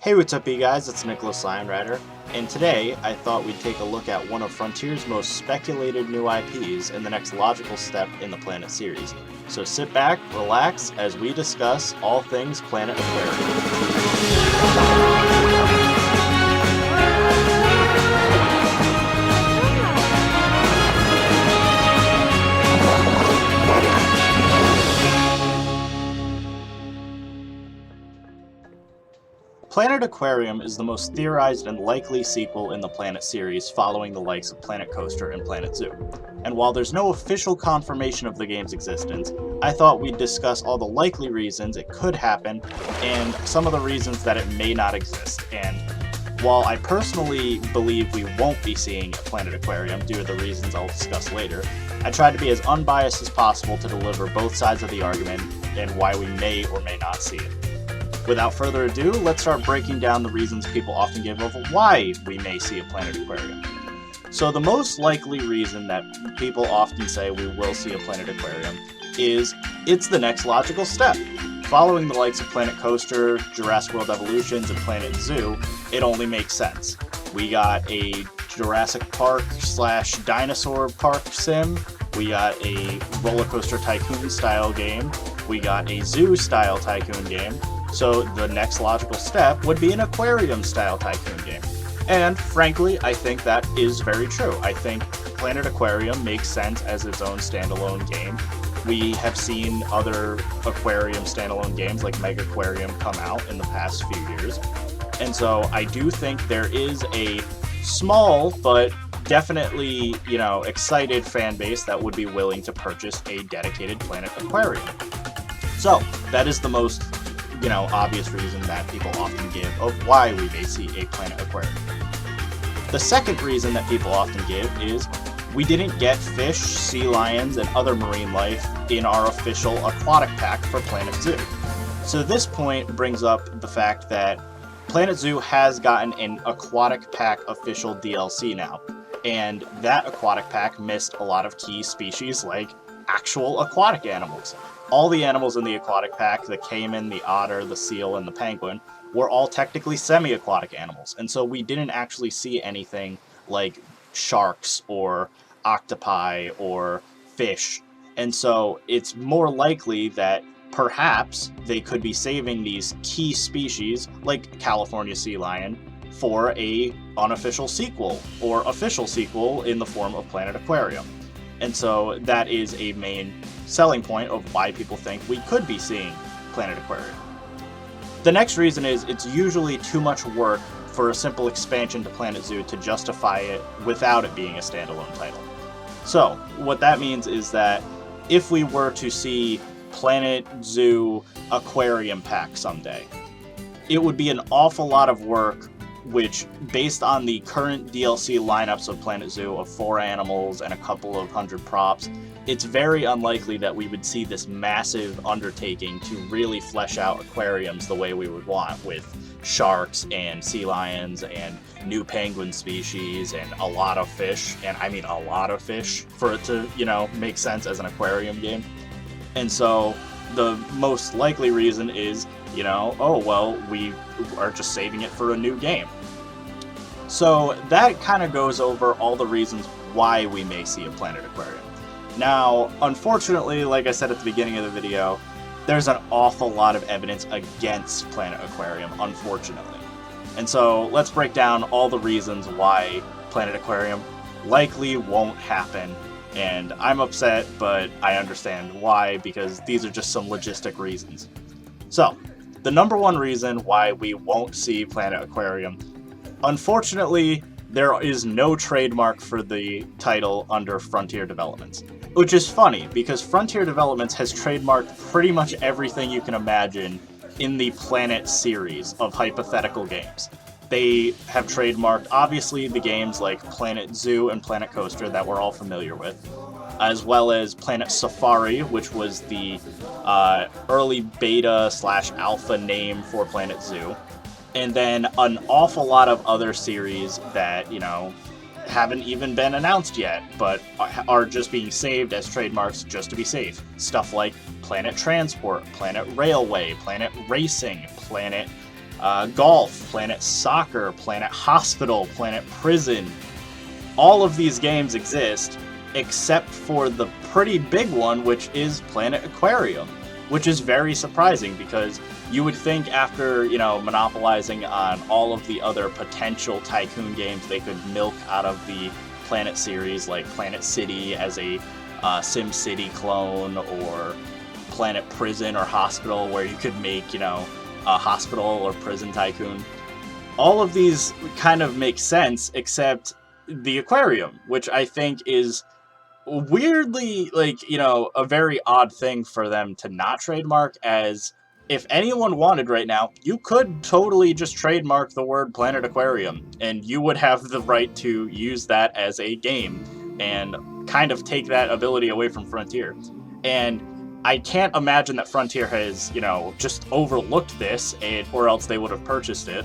Hey, what's up, you guys? It's IAmTheLionRider, and today I thought we'd take a look at one of Frontier's most speculated new IPs and the next logical step in the Planet series. So sit back, relax, as we discuss all things Planet Aquarium. Planet Aquarium is the most theorized and likely sequel in the Planet series following the likes of Planet Coaster and Planet Zoo. And while there's no official confirmation of the game's existence, I thought we'd discuss all the likely reasons it could happen and some of the reasons that it may not exist. And while I personally believe we won't be seeing a Planet Aquarium due to the reasons I'll discuss later, I tried to be as unbiased as possible to deliver both sides of the argument and why we may or may not see it. Without further ado, let's start breaking down the reasons people often give of why we may see a Planet Aquarium. So the most likely reason that people often say we will see a Planet Aquarium is it's the next logical step. Following the likes of Planet Coaster, Jurassic World Evolutions, and Planet Zoo, it only makes sense. We got a Jurassic Park / dinosaur park sim, we got a roller coaster tycoon style game, we got a zoo style tycoon game. So the next logical step would be an aquarium-style tycoon game. And frankly, I think that is very true. I think Planet Aquarium makes sense as its own standalone game. We have seen other aquarium standalone games like Mega Aquarium come out in the past few years. And so I do think there is a small but definitely, excited fan base that would be willing to purchase a dedicated Planet Aquarium. So that is the most obvious reason that people often give of why we may see a Planet Aquarium. The second reason that people often give is we didn't get fish, sea lions, and other marine life in our official aquatic pack for Planet Zoo. So this point brings up the fact that Planet Zoo has gotten an aquatic pack official DLC now, and that aquatic pack missed a lot of key species like actual aquatic animals. All the animals in the aquatic pack, the caiman, the otter, the seal, and the penguin, were all technically semi-aquatic animals. And so we didn't actually see anything like sharks or octopi or fish. And so it's more likely that perhaps they could be saving these key species, like California sea lion, for a unofficial sequel or official sequel in the form of Planet Aquarium. And so that is a main selling point of why people think we could be seeing Planet Aquarium. The next reason is it's usually too much work for a simple expansion to Planet Zoo to justify it without it being a standalone title. So what that means is that if we were to see Planet Zoo Aquarium pack someday, it would be an awful lot of work, which, based on the current DLC lineups of Planet Zoo of 4 animals and a couple of 100 props, it's very unlikely that we would see this massive undertaking to really flesh out aquariums the way we would want, with sharks and sea lions and new penguin species and a lot of fish, and I mean a lot of fish, for it to, make sense as an aquarium game. And so the most likely reason is, we are just saving it for a new game. So that kind of goes over all the reasons why we may see a Planet Aquarium. Now, unfortunately, like I said at the beginning of the video, there's an awful lot of evidence against Planet Aquarium, unfortunately. And so let's break down all the reasons why Planet Aquarium likely won't happen. And I'm upset, but I understand why, because these are just some logistic reasons. So, the number one reason why we won't see Planet Aquarium, unfortunately, there is no trademark for the title under Frontier Developments. Which is funny, because Frontier Developments has trademarked pretty much everything you can imagine in the Planet series of hypothetical games. They have trademarked, obviously, the games like Planet Zoo and Planet Coaster that we're all familiar with, as well as Planet Safari, which was the early beta / alpha name for Planet Zoo, and then an awful lot of other series that, haven't even been announced yet, but are just being saved as trademarks just to be safe. Stuff like Planet Transport, Planet Railway, Planet Racing, Planet Golf, Planet Soccer, Planet Hospital, Planet Prison. All of these games exist, except for the pretty big one, which is Planet Aquarium, which is very surprising because you would think after, monopolizing on all of the other potential Tycoon games they could milk out of the Planet series, like Planet City as a Sim City clone, or Planet Prison or Hospital, where you could make, a hospital or prison tycoon. All of these kind of make sense, except the aquarium, which I think is weirdly, a very odd thing for them to not trademark, as if anyone wanted right now, you could totally just trademark the word Planet Aquarium, and you would have the right to use that as a game, and kind of take that ability away from Frontier. And I can't imagine that Frontier has, just overlooked this, or else they would have purchased it.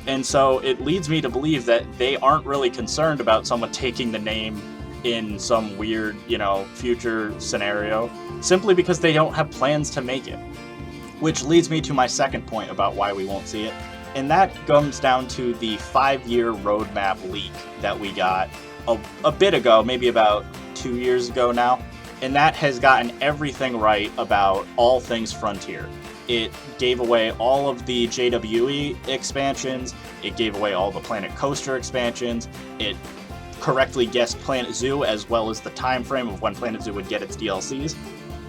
And so it leads me to believe that they aren't really concerned about someone taking the name in some weird, future scenario, simply because they don't have plans to make it. Which leads me to my second point about why we won't see it, and that comes down to the 5-year roadmap leak that we got a bit ago, maybe about 2 years ago now, and that has gotten everything right about all things Frontier. It gave away all of the JWE expansions, it gave away all the Planet Coaster expansions, it correctly guessed Planet Zoo as well as the time frame of when Planet Zoo would get its DLCs.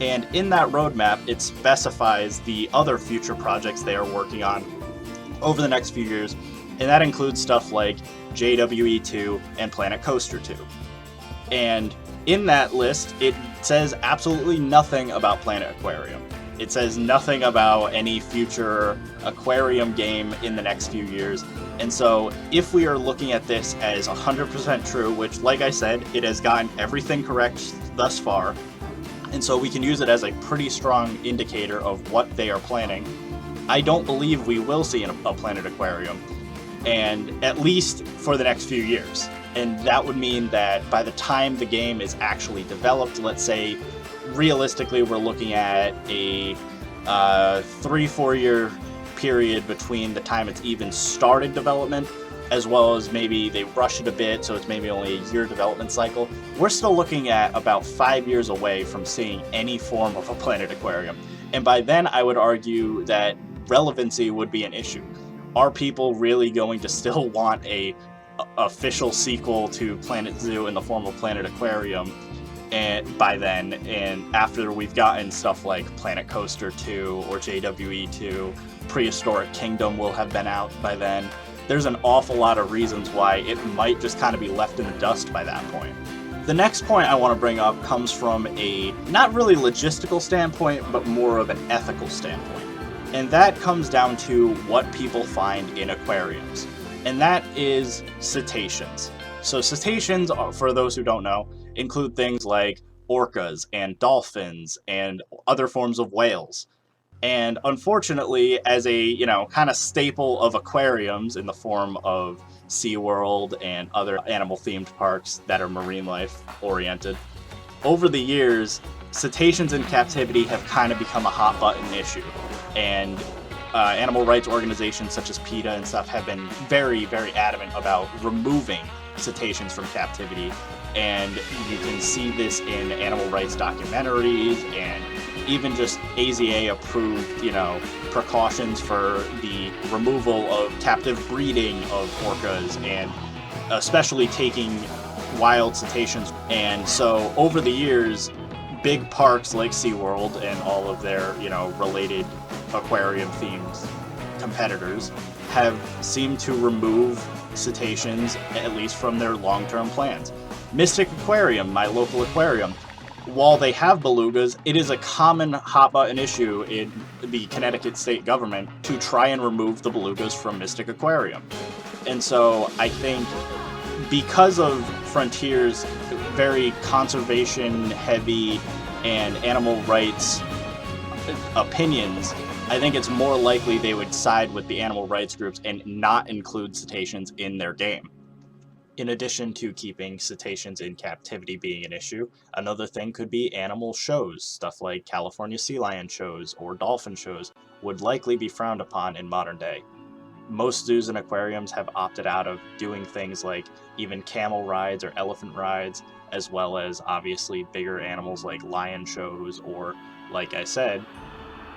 And in that roadmap, it specifies the other future projects they are working on over the next few years, and that includes stuff like JWE 2 and Planet Coaster 2. And in that list, it says absolutely nothing about Planet Aquarium. It says nothing about any future aquarium game in the next few years. And so if we are looking at this as 100% true, which, like I said, it has gotten everything correct thus far, and so we can use it as a pretty strong indicator of what they are planning, I don't believe we will see a Planet Aquarium, and at least for the next few years. And that would mean that by the time the game is actually developed, let's say, realistically, we're looking at a 3-4 year period between the time it's even started development, as well as maybe they rush it a bit, so it's maybe only a year development cycle. We're still looking at about 5 years away from seeing any form of a Planet Aquarium. And by then, I would argue that relevancy would be an issue. Are people really going to still want a official sequel to Planet Zoo in the form of Planet Aquarium and by then, and after we've gotten stuff like Planet Coaster 2 or JWE 2, Prehistoric Kingdom will have been out by then? There's an awful lot of reasons why it might just kind of be left in the dust by that point. The next point I want to bring up comes from a not really logistical standpoint, but more of an ethical standpoint. And that comes down to what people find in aquariums. And that is cetaceans. So cetaceans, for those who don't know, include things like orcas and dolphins and other forms of whales. And unfortunately, as a, kind of staple of aquariums in the form of SeaWorld and other animal-themed parks that are marine life-oriented, over the years, cetaceans in captivity have kind of become a hot-button issue. And animal rights organizations such as PETA and stuff have been very, very adamant about removing cetaceans from captivity. And you can see this in animal rights documentaries and even just AZA-approved, precautions for the removal of captive breeding of orcas and especially taking wild cetaceans. And so over the years, big parks like SeaWorld and all of their, related aquarium-themed competitors have seemed to remove cetaceans, at least from their long-term plans. Mystic Aquarium, my local aquarium, while they have belugas, it is a common hot-button issue in the Connecticut state government to try and remove the belugas from Mystic Aquarium. And so I think because of Frontier's very conservation-heavy and animal rights opinions, I think it's more likely they would side with the animal rights groups and not include cetaceans in their game. In addition to keeping cetaceans in captivity being an issue, another thing could be animal shows. Stuff like California sea lion shows or dolphin shows would likely be frowned upon in modern day. most zoos and aquariums have opted out of doing things like even camel rides or elephant rides, as well as obviously bigger animals like lion shows or, like I said,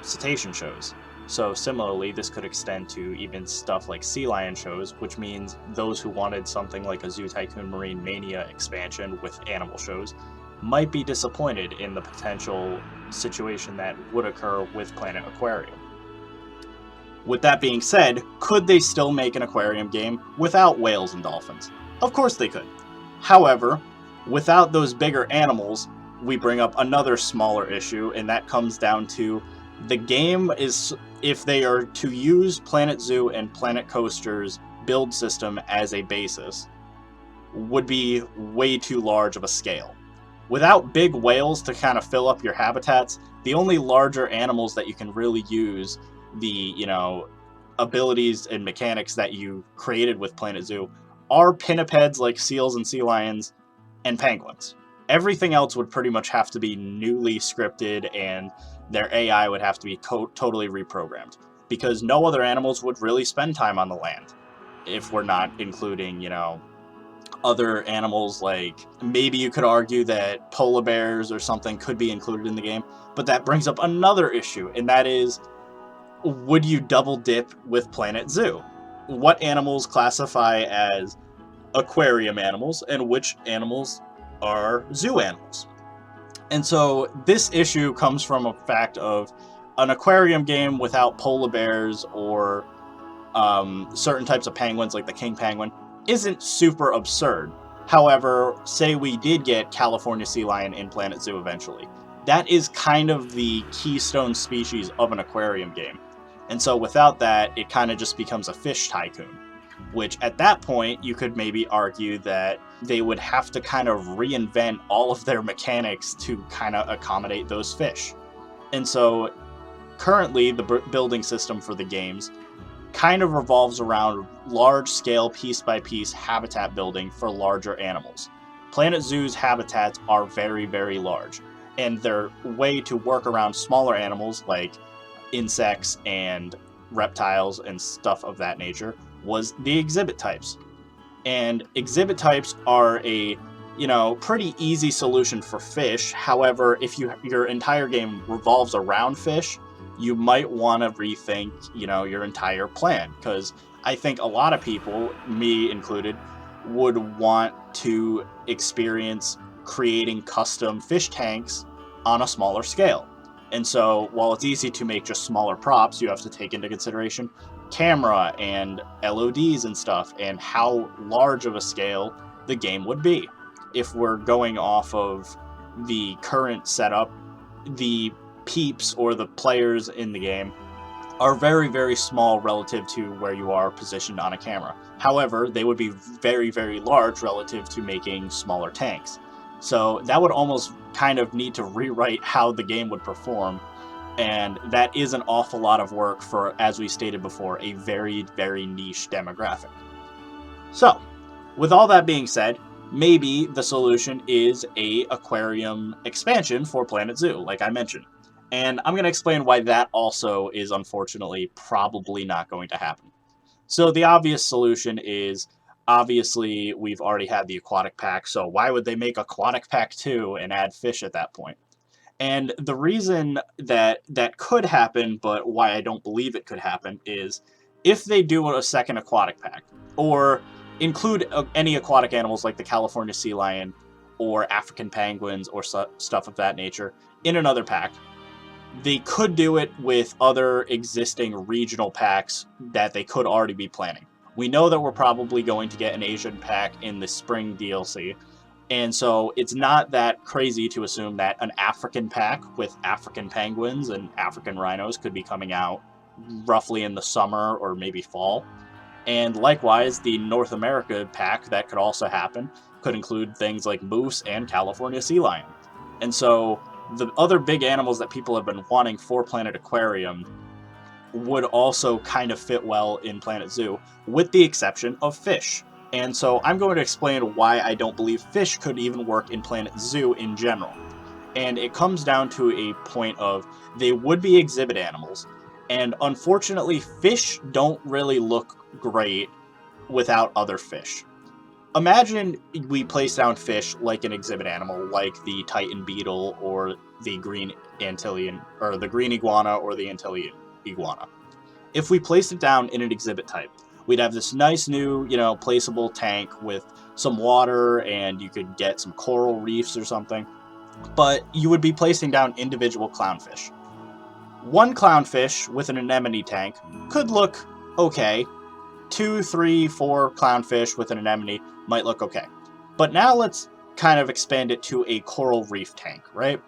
cetacean shows. So similarly, this could extend to even stuff like sea lion shows, which means those who wanted something like a Zoo Tycoon Marine Mania expansion with animal shows might be disappointed in the potential situation that would occur with Planet Aquarium. With that being said, could they still make an aquarium game without whales and dolphins? Of course they could. However, without those bigger animals, we bring up another smaller issue, and that comes down to the game is, if they are to use Planet Zoo and Planet Coaster's build system as a basis, would be way too large of a scale. Without big whales to kind of fill up your habitats, the only larger animals that you can really use the, abilities and mechanics that you created with Planet Zoo are pinnipeds like seals and sea lions and penguins. Everything else would pretty much have to be newly scripted, and their AI would have to be totally reprogrammed, because no other animals would really spend time on the land, if we're not including, other animals. Like, maybe you could argue that polar bears or something could be included in the game, but that brings up another issue, and that is, would you double dip with Planet Zoo? What animals classify as aquarium animals and which animals are zoo animals? And so this issue comes from a fact of an aquarium game without polar bears or certain types of penguins like the king penguin isn't super absurd. However, say we did get California sea lion in Planet Zoo eventually. That is kind of the keystone species of an aquarium game. And so without that, it kind of just becomes a fish tycoon, which at that point, you could maybe argue that they would have to kind of reinvent all of their mechanics to kind of accommodate those fish. And so currently, the building system for the games kind of revolves around large-scale, piece-by-piece habitat building for larger animals. Planet Zoo's habitats are very, very large, and their way to work around smaller animals like insects and reptiles and stuff of that nature was the exhibit types. And exhibit types are a, pretty easy solution for fish. However, if your entire game revolves around fish, you might want to rethink, your entire plan. Because I think a lot of people, me included, would want to experience creating custom fish tanks on a smaller scale. And so, while it's easy to make just smaller props, you have to take into consideration camera and LODs and stuff, and how large of a scale the game would be. If we're going off of the current setup, the peeps or the players in the game are very, very small relative to where you are positioned on a camera. However, they would be very, very large relative to making smaller tanks. So that would almost kind of need to rewrite how the game would perform, and that is an awful lot of work for, as we stated before, a very, very niche demographic. So, with all that being said, maybe the solution is a aquarium expansion for Planet Zoo, like I mentioned. And I'm going to explain why that also is unfortunately probably not going to happen. So the obvious solution is, obviously, we've already had the aquatic pack, so why would they make aquatic pack 2 and add fish at that point? And the reason that could happen, but why I don't believe it could happen, is if they do a second aquatic pack, or include any aquatic animals like the California sea lion, or African penguins, or stuff of that nature, in another pack, they could do it with other existing regional packs that they could already be planning. We know that we're probably going to get an Asian pack in the spring DLC, and so it's not that crazy to assume that an African pack with African penguins and African rhinos could be coming out roughly in the summer or maybe fall. And likewise, the North America pack that could also happen could include things like moose and California sea lion. And so the other big animals that people have been wanting for Planet Aquarium would also kind of fit well in Planet Zoo, with the exception of fish. And so I'm going to explain why I don't believe fish could even work in Planet Zoo in general. And it comes down to a point of, they would be exhibit animals, And unfortunately, fish don't really look great without other fish. Imagine we place down fish like an exhibit animal, like the Titan beetle or the green Antillean, or the green iguana or the Antillean iguana. If we placed it down in an exhibit type, we'd have this nice new, placeable tank with some water, and you could get some coral reefs or something. But you would be placing down individual clownfish. One clownfish with an anemone tank could look okay. 2, 3, 4 clownfish with an anemone might look okay. But now let's kind of expand it to a coral reef tank, right?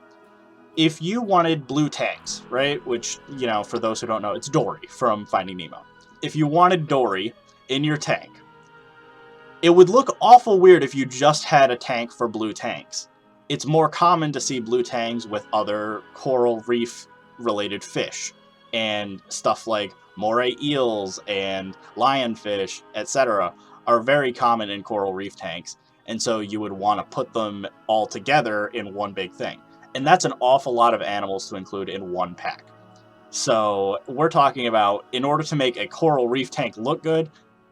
If you wanted blue tanks, right, which, for those who don't know, it's Dory from Finding Nemo. If you wanted Dory in your tank, it would look awful weird if you just had a tank for blue tanks. It's more common to see blue tanks with other coral reef related fish and stuff like moray eels and lionfish, etc. are very common in coral reef tanks, and so you would want to put them all together in one big thing. And that's an awful lot of animals to include in one pack. So we're talking about, in order to make a coral reef tank look good,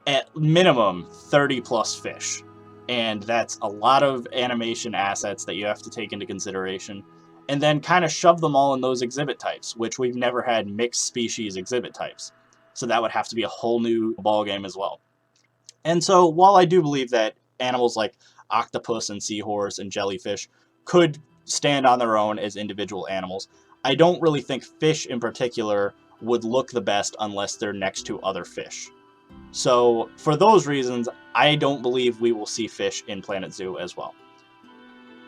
at minimum 30 plus fish. And that's a lot of animation assets that you have to take into consideration. And then kind of shove them all in those exhibit types, which we've never had mixed species exhibit types. So that would have to be a whole new ballgame as well. And so while I do believe that animals like octopus and seahorse and jellyfish could stand on their own as individual animals, I don't really think fish in particular would look the best unless they're next to other fish. So for those reasons, I don't believe we will see fish in Planet Zoo as well.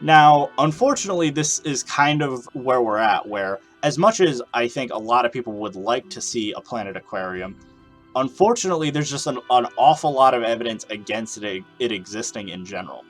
Now, unfortunately, this is kind of where we're at, where as much as I think a lot of people would like to see a Planet Aquarium, unfortunately, there's just an awful lot of evidence against it existing in general.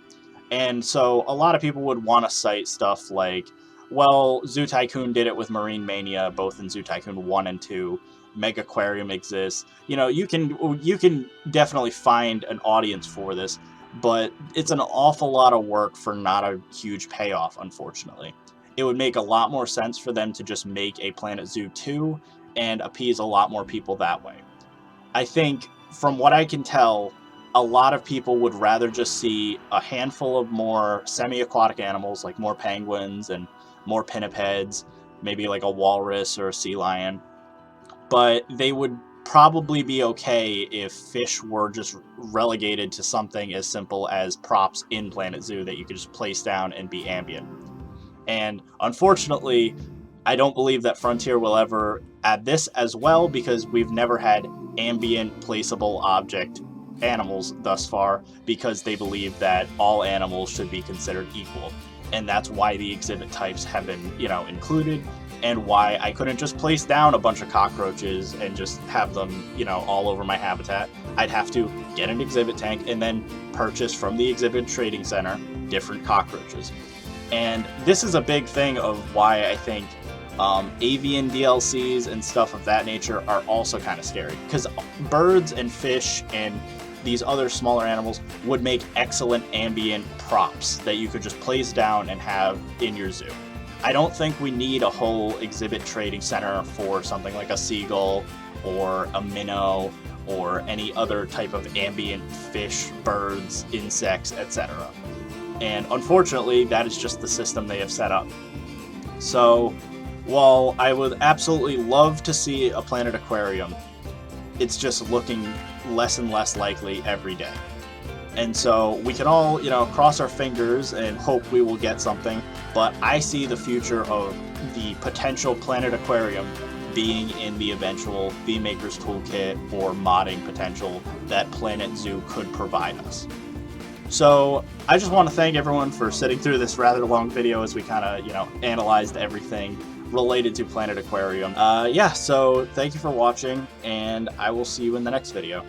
And so a lot of people would want to cite stuff like, well, Zoo Tycoon did it with Marine Mania, both in Zoo Tycoon 1 and 2. Mega Aquarium exists. You can definitely find an audience for this, but it's an awful lot of work for not a huge payoff, unfortunately. It would make a lot more sense for them to just make a Planet Zoo 2 and appease a lot more people that way. I think, from what I can tell, a lot of people would rather just see a handful of more semi-aquatic animals, like more penguins and more pinnipeds, maybe like a walrus or a sea lion. But they would probably be okay if fish were just relegated to something as simple as props in Planet Zoo that you could just place down and be ambient. And unfortunately, I don't believe that Frontier will ever add this as well, because we've never had ambient placeable object animals thus far, because they believe that all animals should be considered equal. And that's why the exhibit types have been, included, and why I couldn't just place down a bunch of cockroaches and just have them, all over my habitat. I'd have to get an exhibit tank and then purchase from the exhibit trading center different cockroaches. And this is a big thing of why I think avian DLCs and stuff of that nature are also kind of scary, because birds and fish and these other smaller animals would make excellent ambient props that you could just place down and have in your zoo. I don't think we need a whole exhibit trading center for something like a seagull or a minnow or any other type of ambient fish, birds, insects, etc. And unfortunately, that is just the system they have set up. So while I would absolutely love to see a Planet Aquarium, it's just looking less and less likely every day. And so we can all, cross our fingers and hope we will get something, but I see the future of the potential Planet Aquarium being in the eventual Theme Maker's Toolkit or modding potential that Planet Zoo could provide us. So I just want to thank everyone for sitting through this rather long video as we kind of, analyzed everything related to Planet Aquarium. So thank you for watching, and I will see you in the next video.